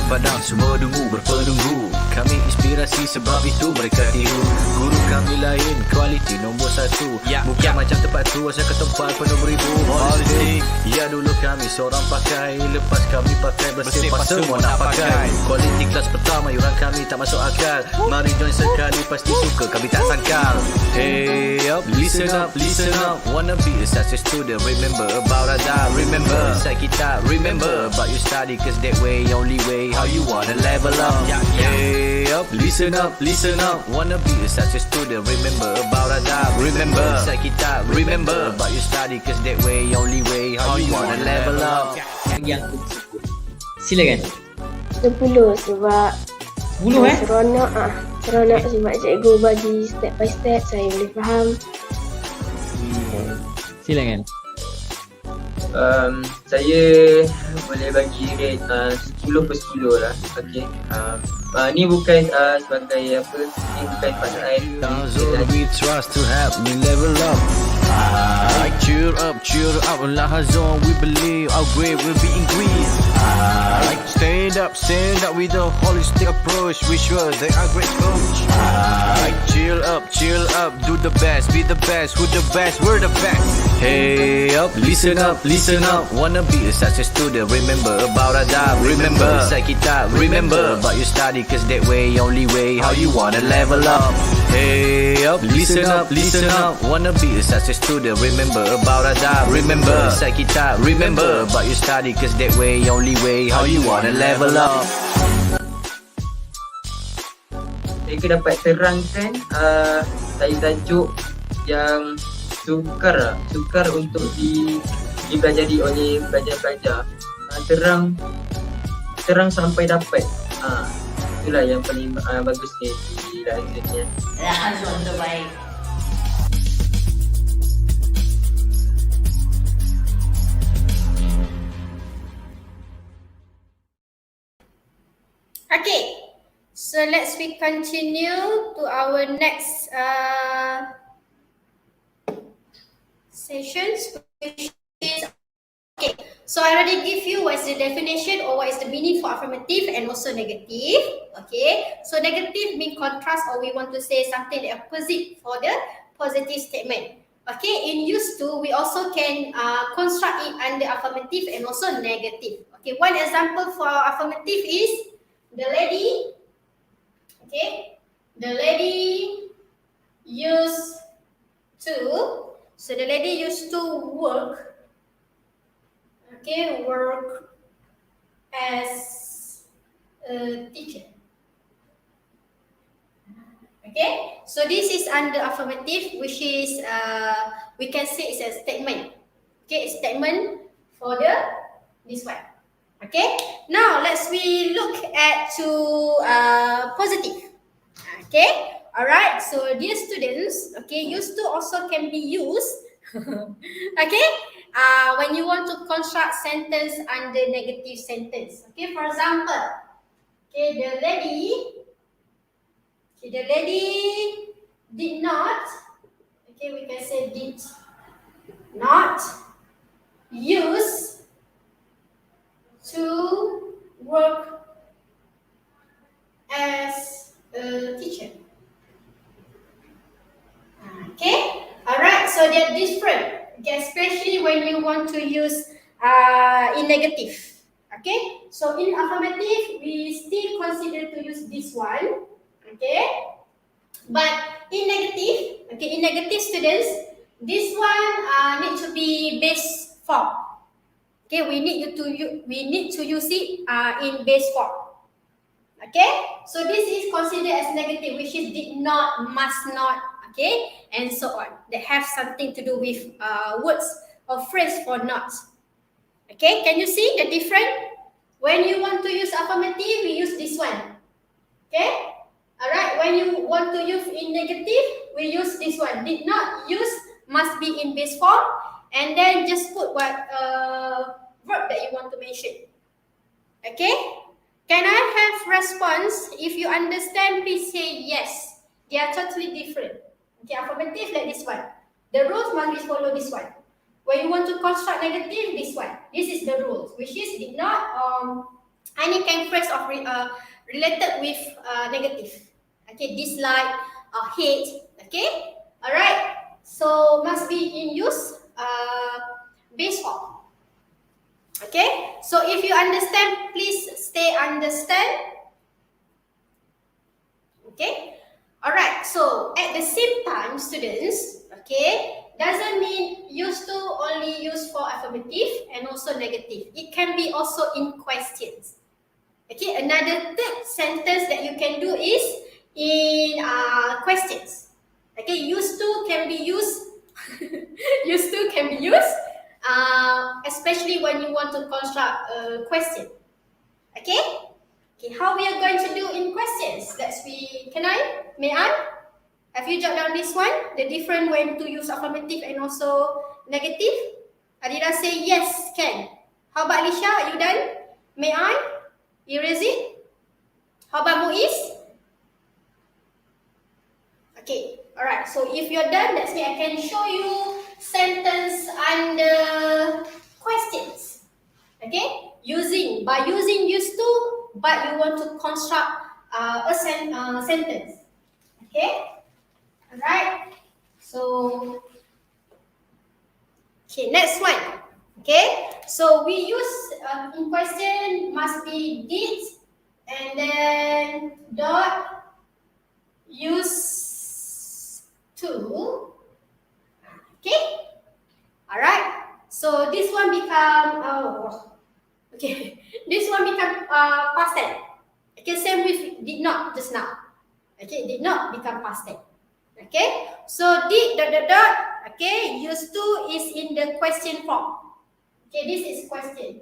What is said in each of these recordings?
padang, semua dungu berpenunggu. Kami inspirasi sebab itu mereka tiru. Guru kami lain, kualiti nombor 1. Bukan macam tempat tu, asal ke tempat penuh beribu. Politik, ya dulu kami seorang pakai, lepas kami pakai bersepah semua nak pakai. Kualiti kelas pertama, yuran kami tak masuk akal. Mari join sekali, pasti suka kami tak sangkal. Hey up, listen up, listen up. Wanna be a success student, remember about adab. Remember, inside kita, remember about you study, cause that way, only way, how you wanna level up. Hey up, listen up, listen up. Wanna be a success student, remember about adab. Remember, inside kita, remember about you study, cause that way, only way, how you wanna level up. Yang silakan. 10 sebab 10 seronok sebab cikgu bagi step by step, saya boleh faham. Silakan. Saya boleh bagi rate 10/10 lah. Okey. Ni bukan sebagai apa, ni bukan pada air. We trust to help me level up. Cheer up, Lahazon, we believe our grade will be increased. Stand up with a holistic approach. We sure they are great coach. Chill up, do the best, be the best, who the best, we're the best. Hey up, listen up, listen up. Wanna be a success student, remember about adab. Remember, inside kita, remember about you study, cause that way, only way, how you wanna level up. Hey up, listen up, listen up. Wanna be a success student, remember about adab. Remember, inside kita, remember about you study, cause that way, only way, how you wanna level up. Mereka dapat terangkan tajuk yang sukar untuk dipelajari oleh pelajar-pelajar. Terang sampai dapat. Itulah yang paling bagus ni di dalam ni. Alhamdulillah, terbaik. Okay, so we continue to our next sessions, which is okay. So I already give you what is the definition or what is the meaning for affirmative and also negative. Okay, so negative mean contrast, or we want to say something the opposite for the positive statement. Okay, in used to, we also can construct it under affirmative and also negative. Okay, one example for affirmative is the lady. Okay, the lady used to. So the lady used to work. Okay, work as a teacher. Okay, so this is under affirmative, which is we can say it's a statement. Okay, a statement for this one. Okay, now we look at to positive. Okay, alright, so dear students, okay, used to also can be used okay, when you want to construct sentence under negative sentence. Okay, for example, okay, the lady did not, okay, we can say did not use to work as a teacher. Okay, alright, so they're different, okay, especially when you want to use in negative. Okay, so in affirmative, we still consider to use this one. Okay, but in negative, okay, in negative students, this one need to be base form. Okay, we need to use it in base form. Okay, so this is considered as negative, which is did not, must not, okay, and so on. They have something to do with words or phrase for not. Okay, can you see the difference? When you want to use affirmative, we use this one. Okay, alright. When you want to use in negative, we use this one. Did not use, must be in base form, and then just put what verb that you want to mention. Okay, can I have response? If you understand, please say yes. They are totally different. Okay, affirmative like this one. The rules must be follow this one. When you want to construct negative, this one. This is the rules, which is did not, Any kind of phrase of related with negative. Okay, dislike or hate. Okay, alright. So must be in use base form. Okay, so if you understand, please stay understand. Okay, alright. So at the same time, students, okay, doesn't mean used to only use for affirmative and also negative. It can be also in questions. Okay, another third sentence that you can do is in questions. Okay, used to can be used, used to can be used, especially when you want to construct a question. Okay, okay, how we are going to do in questions? May I? Have you jot down this one? The different when to use affirmative and also negative? Adira say yes, can. How about Alicia? Are you done? May I? Erase it. How about Muiz? Okay, alright. So if you're done, that's me. I can show you sentence under questions. Okay, by using used to, but you want to construct a sentence. Okay, alright. So, okay, next one. Okay, so we use in question must be did and then dot use to. Okay, alright. So this one become okay. This one become past tense. Okay, same with did not just now. Okay, did not become past tense. Okay, so did dot. Okay, used to is in the question form. Okay, this is question.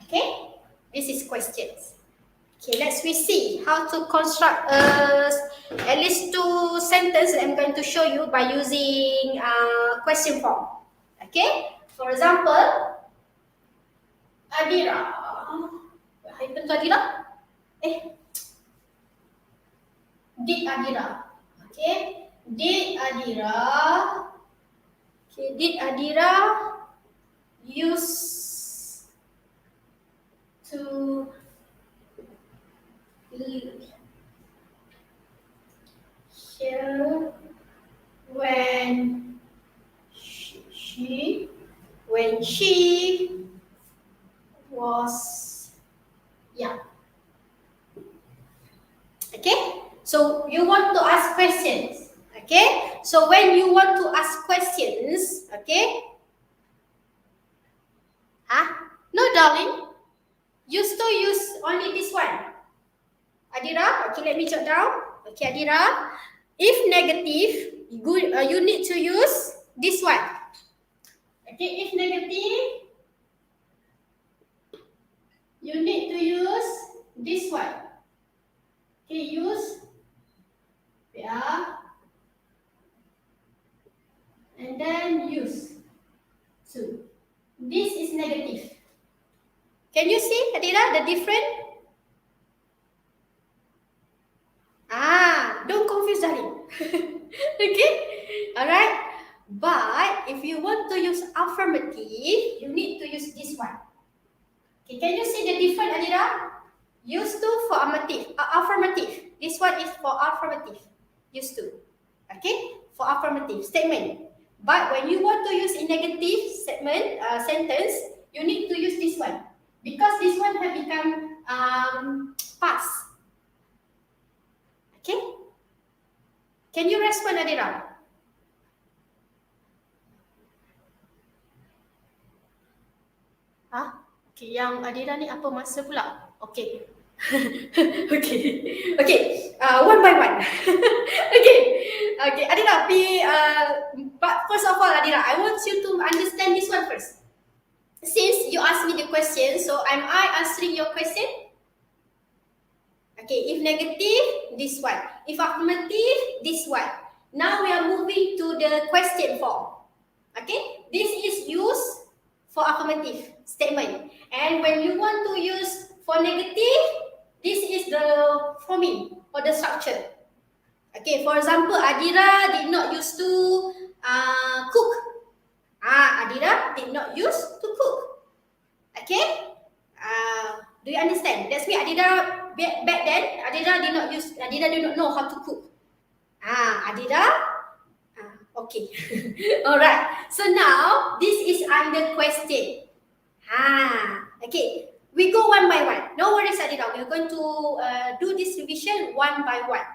Okay, this is questions. Okay, we see how to construct at least two sentences I'm going to show you by using question form. Okay, for example, Adira. What happened to Adira? Did Adira. Okay, did Adira. Okay, did Adira use to here when she was young? Okay, so you want to ask questions. Okay, so when you want to ask questions, okay, no darling, used to use only this one. Adira, okay, let me jot down. Okay, Adira, if negative, you need to use this one. Okay, if negative, you need to use this one. Okay, use, yeah, and then use to. This is negative. Can you see, Adira, the difference? Don't confuse, darling. Okay, alright. But if you want to use affirmative, you need to use this one. Okay, can you see the difference, Adira? Used to for affirmative. This one is for affirmative. Used to. Okay, for affirmative statement. But when you want to use in negative sentence, you need to use this one because this one have become past. Okay, can you respond, Adira? Okay, yang Adira ni apa masa pula? Okay. Okay, one by one. Okay, Adira, but first of all, Adira, I want you to understand this one first. Since you asked me the question, so am I answering your question? Okay, if negative, this one. If affirmative, this one. Now we are moving to the question form. Okay, this is used for affirmative statement. And when you want to use for negative, this is the forming or the structure. Okay, for example, Adira did not used to cook. Adira did not use to cook. Okay? Do you understand? That's me. Adira back then, Adira did not know how to cook. Adira. Okay. Alright. So now this is under question. Okay. We go one by one. No worries, Adira. We're going to do this revision one by one.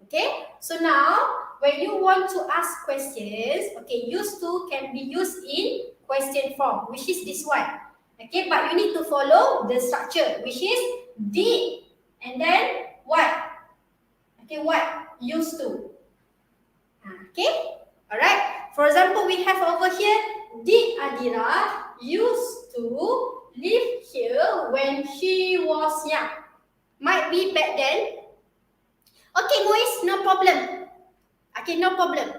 Okay. So now when you want to ask questions, okay, used to can be used in question form, which is this one. Okay, but you need to follow the structure, which is did and then what. Okay, what used to. Okay, alright. For example, we have over here, did Adira used to live here when she was young? Might be back then. Okay, Moise, no problem. Okay, no problem.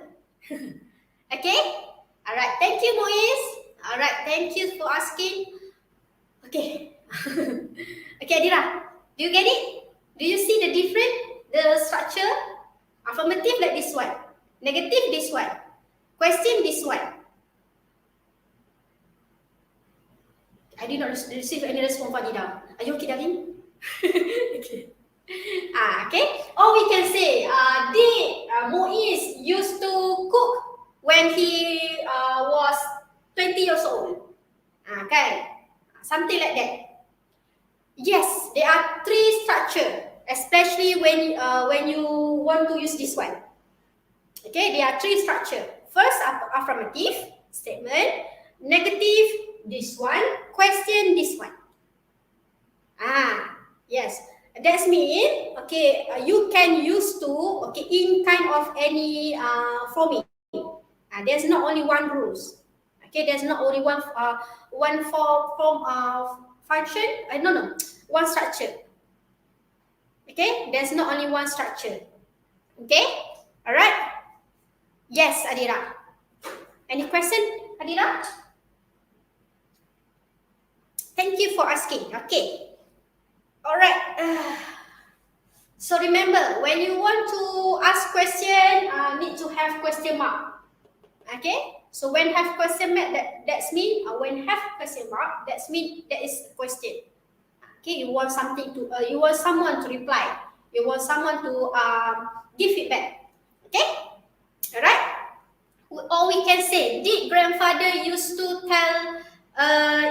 Okay, alright. Thank you, Moise. Alright, thank you for asking. Okay. Okay, Adira, do you get it? Do you see the difference? The structure? Affirmative like this one. Negative this one. Question this one. I did not receive any response from Adira. Are you okay, darling? Okay. Okay. Or we can say, did Moise used to cook when he was 20 years old? Okay. Something like that. Yes, there are three structures, especially when you want to use this one. Okay, there are three structures. First, affirmative statement. Negative, this one. Question, this one. Yes. That's mean, okay, you can use to, okay, in kind of any forming. There's not only one rules. Okay, there's not only one form of function. No, one structure. Okay, there's not only one structure. Okay, all right. Yes, Adira. Any question, Adira? Thank you for asking. Okay, all right. So remember, when you want to ask question, need to have question mark. Okay. So when have question mark, that's mean when have question mark, that's mean that is question. Okay, you want something to you want someone to reply. You want someone to give feedback. Okay, all right. Or we can say, did grandfather used to tell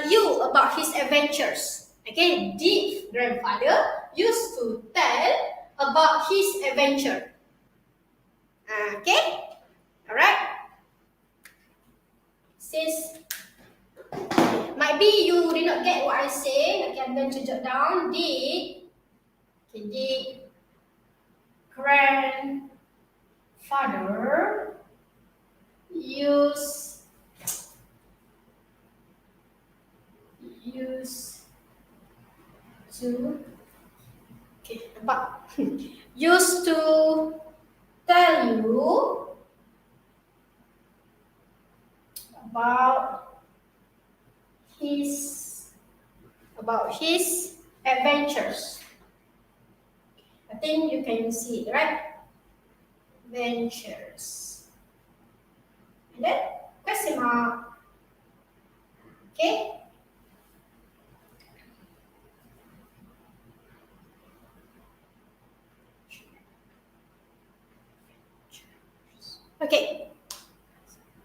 you about his adventures? Okay, did grandfather used to tell about his adventure? Okay, all right. Since might be you did not get what I say, okay, I'm going to jot down. Did grandfather used to used to tell you about his adventures. I think you can see it, right? Ventures. And then question mark. Okay. Okay.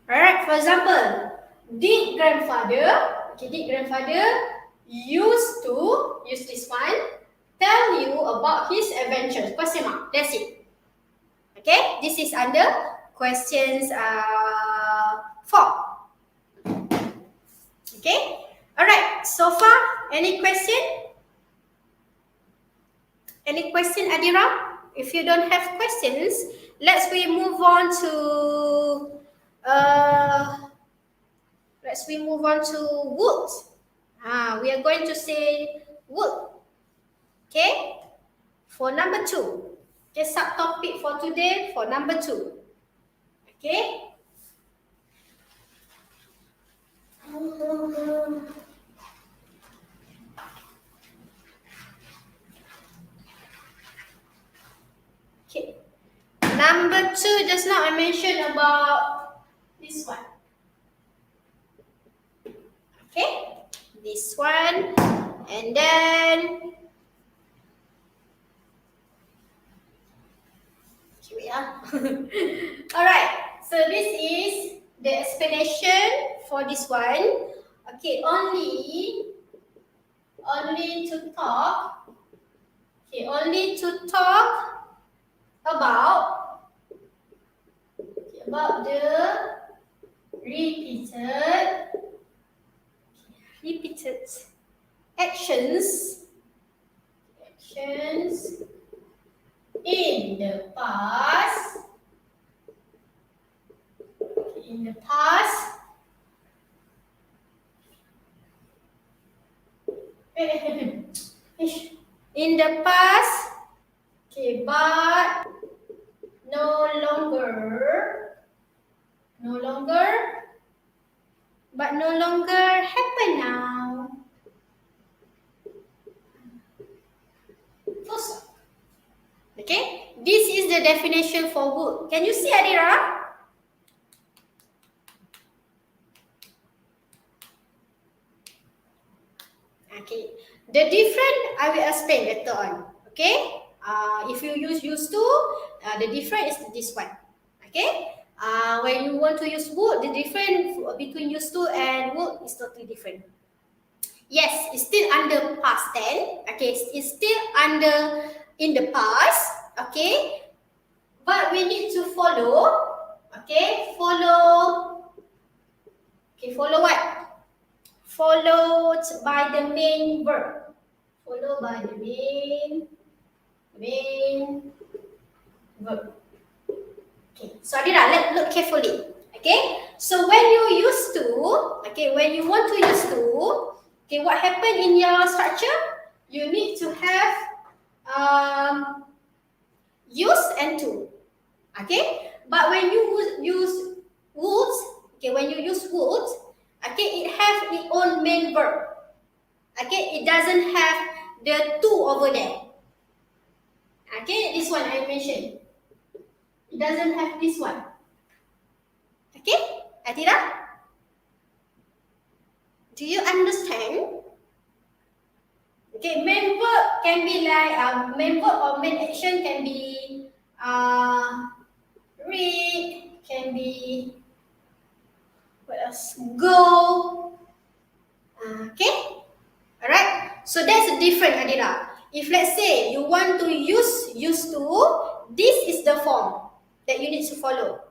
Alright, for example, did grandfather used to use this one, tell you about his adventures? Question mark. That's it. Okay, this is under questions 4. Okay, alright. So far, any question? Any question, Adira? If you don't have questions, we move on to would. We are going to say would. Okay, for number 2. Okay, subtopic for today for number 2. Okay. Okay. Number 2, just now I mentioned about this one. Okay, this one, and then alright, so this is the explanation for this one. Okay, only to talk. Okay, only to talk about the repeated actions in the past. In the past. In the past. Okay, but no longer happen now. Full stop. Okay, this is the definition for would. Can you see, Adira? Okay, the different I will explain later on. Okay, if you use used to, the different is this one. Okay, when you want to use would, the difference between used to and would is totally different. Yes, it's still under past tense. Okay, it's still under in the past. Okay, but we need to follow. Okay, follow what? Followed by the main verb. Followed by the main verb. Okay, so Adira, let's look carefully. Okay, so when you used to, okay, when you want to use to, okay, what happened in your structure? You need to have use and to. Okay, but when you use would, okay, when you use would, okay, it has its own main verb. Okay, it doesn't have the to over there. Okay, this one I mentioned. It doesn't have this one. Okay, Atira? Do you understand? Okay, main verb can be like main verb or main action can be read, can be what else? Go. Okay, alright. So that's different, Adira. If let's say you want to use used to, this is the form that you need to follow.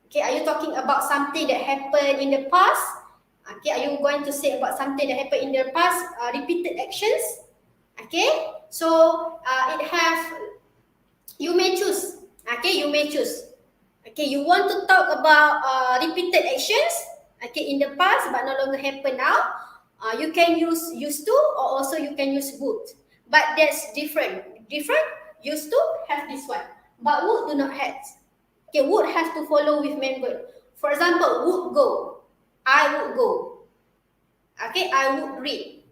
Okay, are you talking about something that happened in the past? Okay, are you going to say about something that happened in the past, repeated actions? Okay, so it have, you may choose. Okay, you may choose. Okay, you want to talk about repeated actions, okay, in the past but no longer happen now. You can use used to, or also you can use would. But that's different. Used to have this one, but would do not have. Okay, would have to follow with main verb. For example, would go. I would go. Okay, I would read.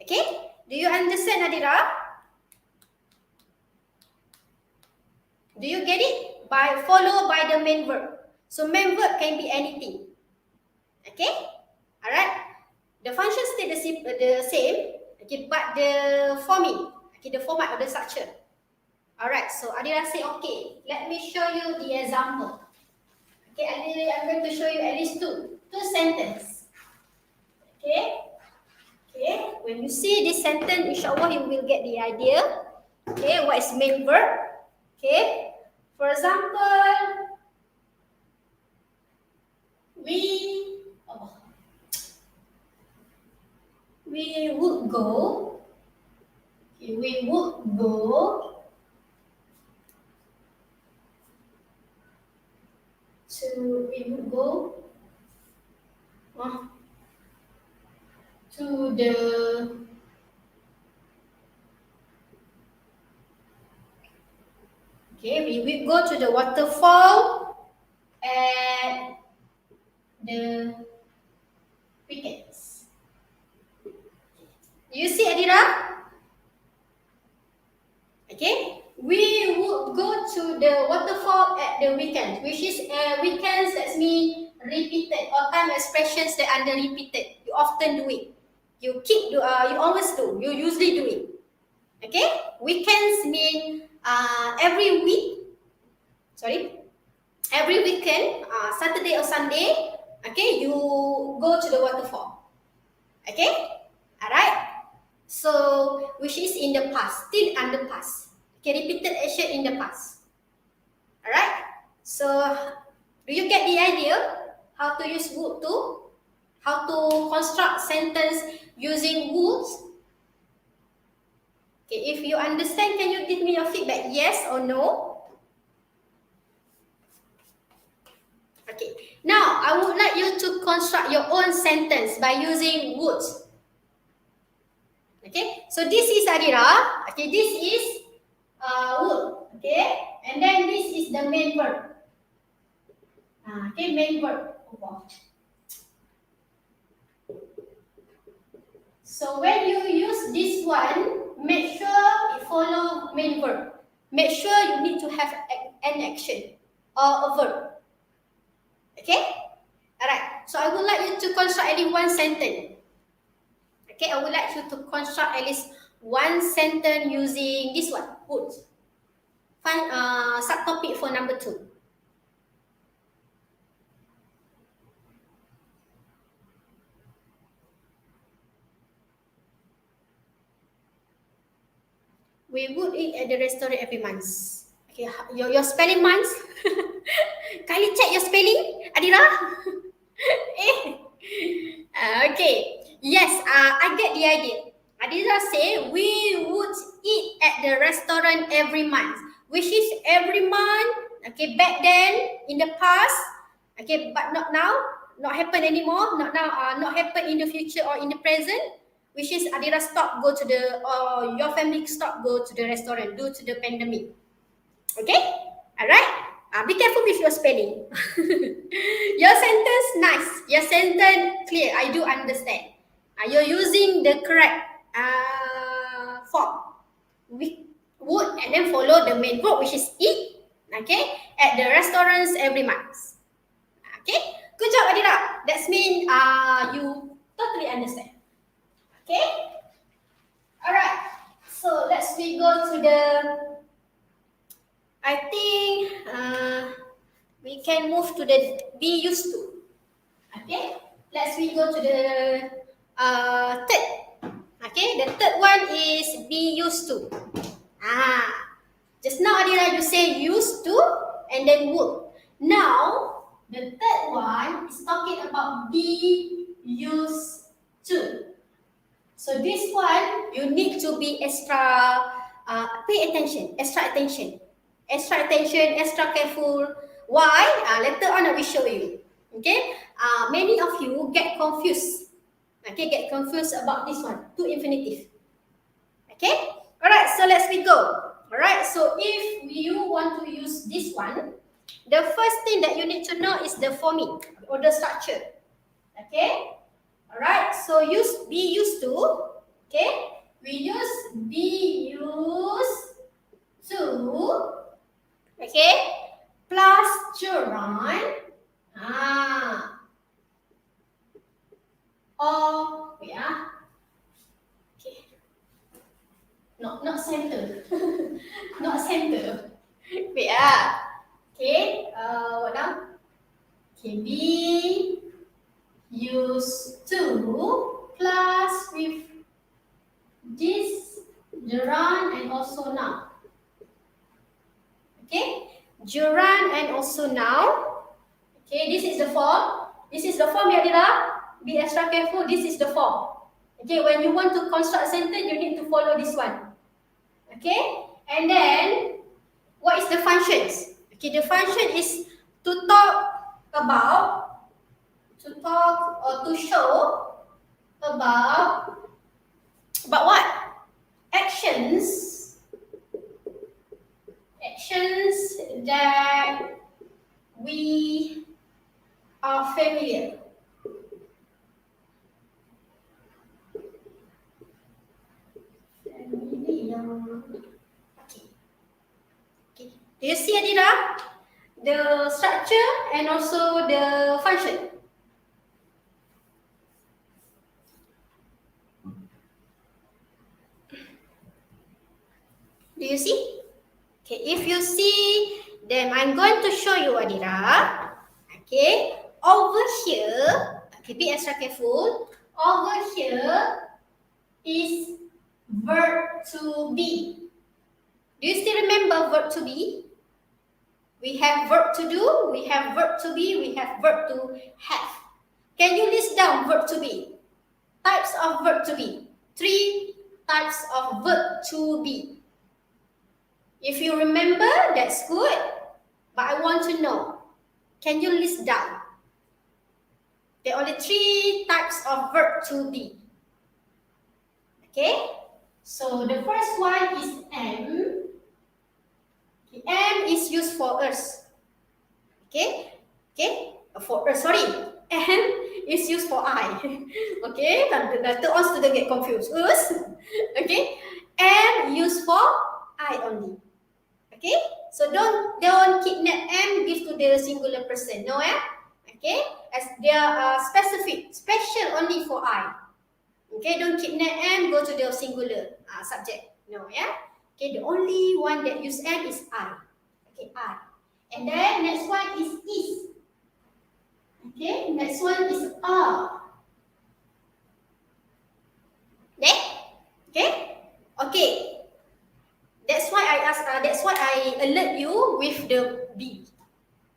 Okay, do you understand, Adira? Do you get it? Followed by the main verb. So main verb can be anything. Okay, alright. The function stay the same. Okay, but the forming, okay, the format of the structure. Alright, so Adira say okay. Let me show you the example. Okay, Adira, I'm going to show you at least two sentences. Okay, when you see this sentence, inshallah you will get the idea. Okay, what is main verb? Okay, for example, we would go. Okay, we would go to the we will go to the waterfall at the weekends. You see, Adira? Okay, we would go to the waterfall at the weekend, which is weekends. That's mean repeated or time expressions that are repeated. You often do it. you always do. You usually do it. Okay? Weekends mean every weekend, Saturday or Sunday, okay, you go to the waterfall. Okay? Alright? So, which is in the past, still under past. Okay, repeated action in the past. Alright? So, do you get the idea how to use would to? How to construct sentence using would? Okay, if you understand, can you give me your feedback? Yes or no? Okay, now I would like you to construct your own sentence by using would. Okay, so this is Adira. Okay, this is would. Okay, and then this is the main verb. Okay, main verb. So when you use this one, make sure it follow main verb. Make sure you need to have an action or a verb. Okay? Alright. So I would like you to construct at least one sentence. Okay, I would like you to construct at least one sentence using this one, would. Find subtopic for number 2. We would eat at the restaurant every month. Okay, your spelling months. Kindly check your spelling, Adira. Okay. Yes, I get the idea. Adira say we would eat at the restaurant every month, which is every month. Okay, back then in the past. Okay, but not now. Not happen anymore. Not now. Not happen in the future or in the present. Which is Adira stop go to the your family stop go to the restaurant due to the pandemic. Okay, alright. Be careful with your spelling. Your sentence nice. Your sentence clear. I do understand. You're using the correct form. We would and then follow the main verb which is eat. Okay, at the restaurants every month. Okay, good job Adira. That means you totally understand. Okay, alright, so let's we go to the, I think we can move to the be used to. Okay, let's we go to the third. Okay, the third one is be used to. Just now Adira you say used to and then would. Now the third one is talking about be used to. So this one, you need to be extra, pay attention, extra attention, extra careful. Why? Later on I will show you. Okay? Many of you get confused. Okay, get confused about this one, to infinitive. Okay? Alright, so let's we go. Alright, so if you want to use this one, the first thing that you need to know is the forming or the structure. Okay? Alright, so be used to. Okay, we use be used to. Okay, plus children. Or okay. Not center. Not center. Okay. What now? Okay, be used to plus with this gerund and also now. Okay, gerund and also now. Okay, this is the form. This is the form, Yadira. Be extra careful. This is the form. Okay, when you want to construct a sentence, you need to follow this one. Okay, and then what is the functions? Okay, the function is to talk about. To talk or to show about what? Actions that we are familiar. Okay. Do you see, Adira? The structure and also the function. Do you see? Okay, if you see, then I'm going to show you, Adira. Okay, over here, okay, be extra careful. Over here is verb to be. Do you still remember verb to be? We have verb to do, we have verb to be, we have verb to have. Can you list down verb to be? Types of verb to be. 3 types of verb to be. If you remember, that's good. But I want to know, can you list down? There are only 3 types of verb to be. Okay? So the first one is am. Okay, am is used for us. Okay? Okay? For us, sorry. Am is used for I. Okay? The all students get confused. Us. Okay? Am used for I only. Okay? So don't kidnap am give to the singular person. No, okay? As they are specific, special only for I. Okay? Don't kidnap am go to the singular subject. No, Okay? The only one that use am is I. Okay, I. And then next one is. Okay? Next one is are. Okay? Okay? Okay. That's why I ask. That's why I alert you with the be.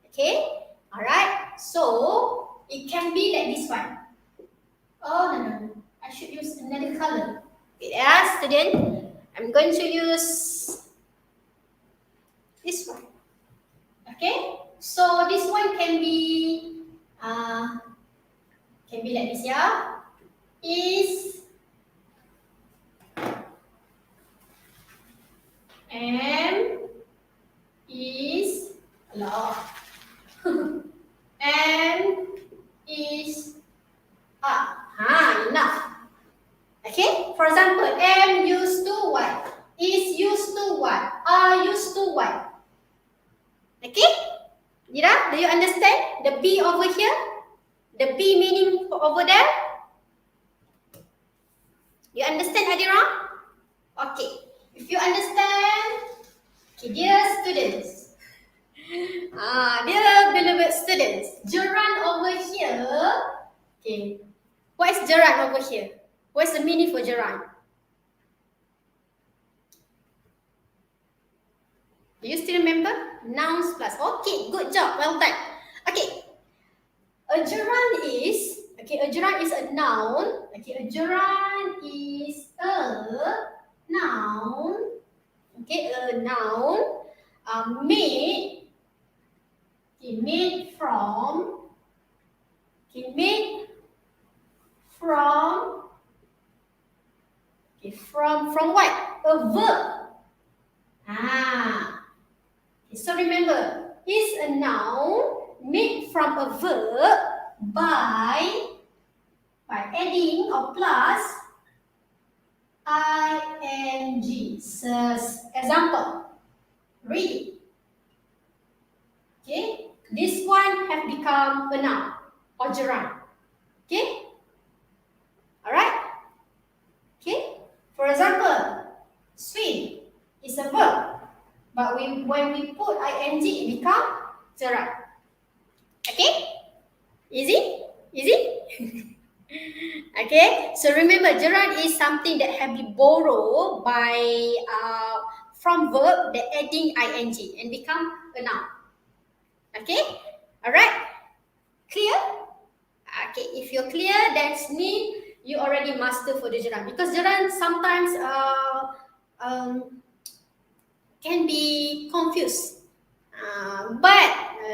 Okay. Alright. So it can be like this one. Oh no. I should use another color. Wait, student. I'm going to use this one. Okay. So this one can be like this, yeah. Is. Am is law. Am is enough. Okay, for example, am used to what? Is used to what? Are used to what? Okay, Dira, do you understand the be over here? The be meaning over there? You understand, Adira? Okay. If you understand, okay, dear students, dear beloved students, gerund over here, okay, what is gerund over here? What is the meaning for gerund? Do you still remember? Nouns plus, okay, good job, well done. Okay, a gerund is a noun, okay, a gerund is a noun, okay, a noun made from what? A verb. Okay, so remember, is a noun made from a verb by adding or plus ing. Example, reading. Okay, this one have become a noun or gerund. Okay, alright. Okay, for example, swim is a verb, but when we put ing, it become gerund. Okay, easy. Okay, so remember, gerund is something that have been borrowed by from verb that adding ing and become a noun. Okay, alright, clear? Okay, if you're clear, that's mean you already master for the gerund, because gerund sometimes can be confused. But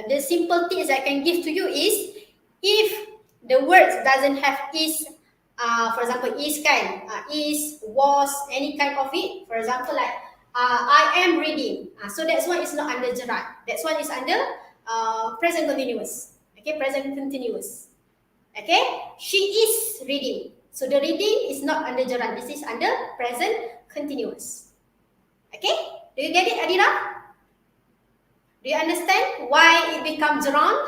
the simple things I can give to you is, if the words doesn't have is, for example, is kan, is, was, any kind of it. For example, like I am reading. So that's one is not under gerund. That's one is under present continuous. Okay, present continuous. Okay, she is reading. So the reading is not under gerund. This is under present continuous. Okay, do you get it, Adira? Do you understand why it becomes gerund?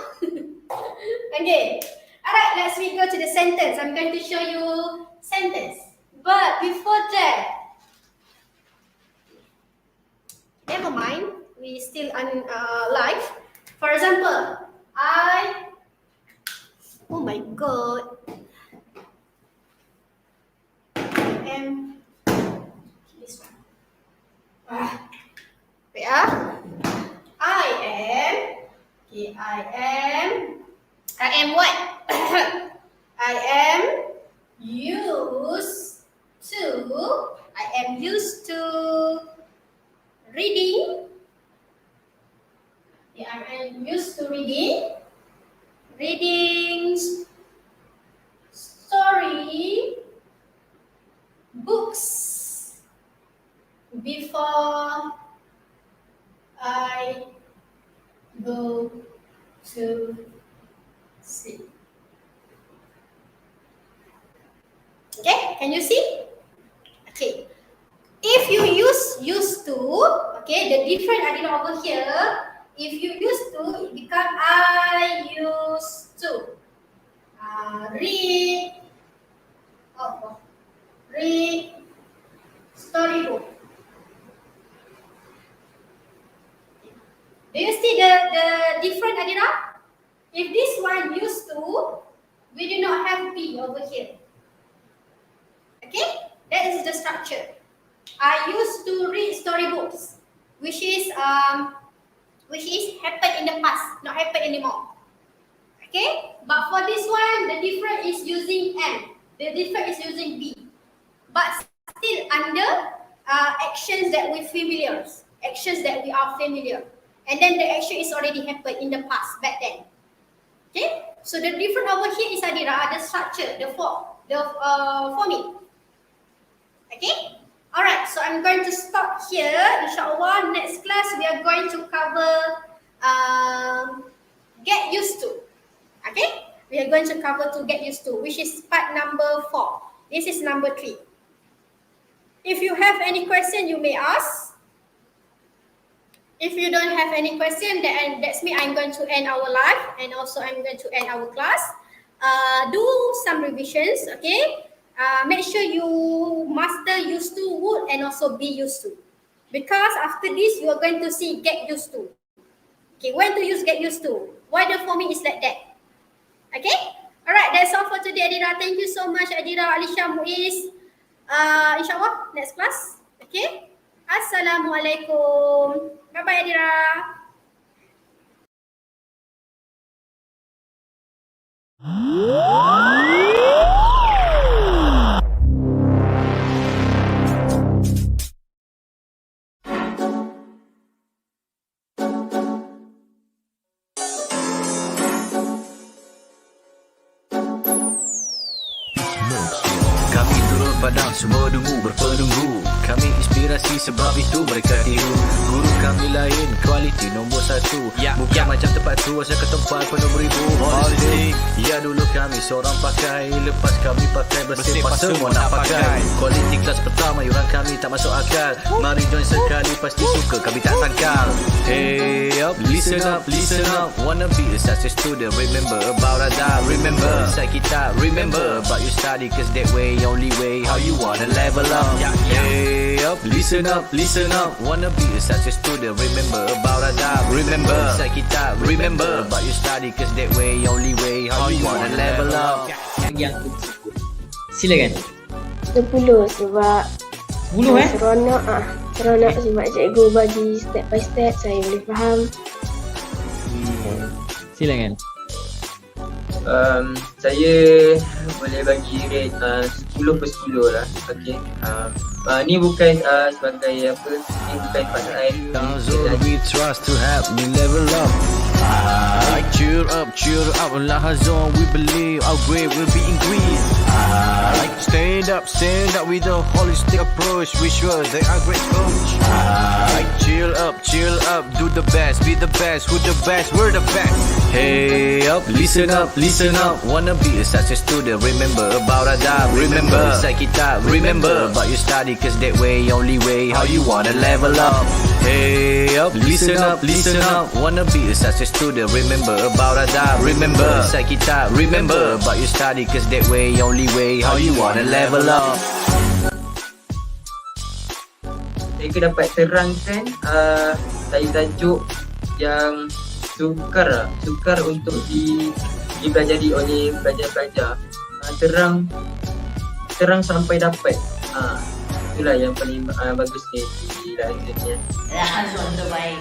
Okay. Alright, let's go to the sentence. I'm going to show you sentence. But before that, is still live. For example, oh my god, this one. Wait, I am what? I am used to reading. Yeah, I am used to reading story books before I go to sleep. Okay, can you see? Okay, if you use used to, okay, the different adena over here, if you used to, it become I used to read storybook. Do you see the different adena? If this one used to, we do not have be over here. Okay, that is the structure. I used to read storybooks, which is happened in the past, not happen anymore. Okay, but for this one, the different is using am, the different is using be, but still under actions that we familiar, and then the action is already happened in the past back then. Okay, so the different over here is adira, the structure, the forming. Okay, alright, so I'm going to stop here. Inshallah, next class we are going to cover get used to. Okay, we are going to cover to get used to, which is part number 4. This is number 3. If you have any question, you may ask. If you don't have any question, then that's me. I'm going to end our live, and also I'm going to end our class. Do some revisions, okay? Make sure you master used to, would, and also be used to. Because after this, you are going to see get used to. Okay, when to use get used to? Why the forming is like that? Okay? Alright, that's all for today, Adira. Thank you so much, Adira, Alisha, Muiz. Inshallah, next class. Okay? Assalamualaikum. Bye-bye, Adira. Kami turun padang, semua dungu berpenunggu. Kami inspirasi sebab itu mereka tiru. Guru kami lain, kualiti nombor 1. Bukan macam tempat tu, asal ke tempat penuh beribu. Politik, ya dulu kami seorang pakai. Lepas kami pakai bersih, pas semua nak pakai. Kualiti kelas pertama, yuran kami tak masuk akal. Mari join sekali, pasti suka kami tak sangkal. Hey up, listen up, listen up. Wanna be a success student, remember about adab. Remember, inside kita, remember about your study, cause that way, only way, how you wanna level up. Hey up, listen up, listen up. Wanna be a success student, remember about adab. Remember, inside kita, remember about your study, cause that way, only way, how you wanna level up. Yang tersebut. Silakan. 10 sebab 10 seronok sebab cikgu bagi step by step, saya boleh faham. Silakan. Saya boleh bagi rate 10 per 10 lah. Okay. Ni bukan sebagai apa, ni bukan pasal Zone we trust to help me level up. Cheer up, Lahazon, we believe our grade will be increased. Stand up with a holistic approach. We sure they are great coach. Chill up, do the best, be the best, who the best, we're the best. Hey up, listen up, wanna be a success student, remember about adab. Remember, inside kita, remember about your study, cause that way, only way, how you wanna level up. Hey up, listen up, wanna be a success student, remember about adab. Remember, inside kita, remember about your study, cause that way, only way, how you wanna level up. Saya dapat terangkan cari tajuk yang sukar untuk dipelajari oleh pelajar-pelajar. Terang sampai dapat. Itulah yang paling bagus ni di dalam ni. Langsung terbaik.